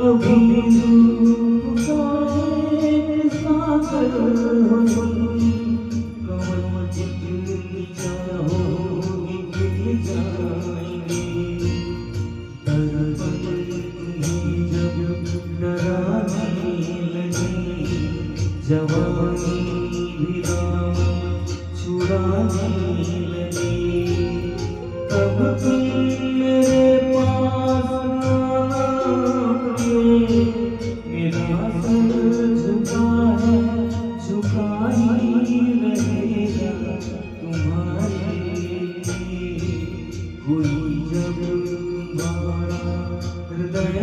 कभी पुकारे सागर हो तुम, कमल जितनी चाहोगी गिर जाएंगे। दर्पण तुम्हें जब डराने लगे, जवानी भी नाम छुड़ाने लगे, तब तुम मेरे पास आके मेरा सर झुका ही रहेगा तुम्हारे लिए। कोई जब तुम्हारा हृदय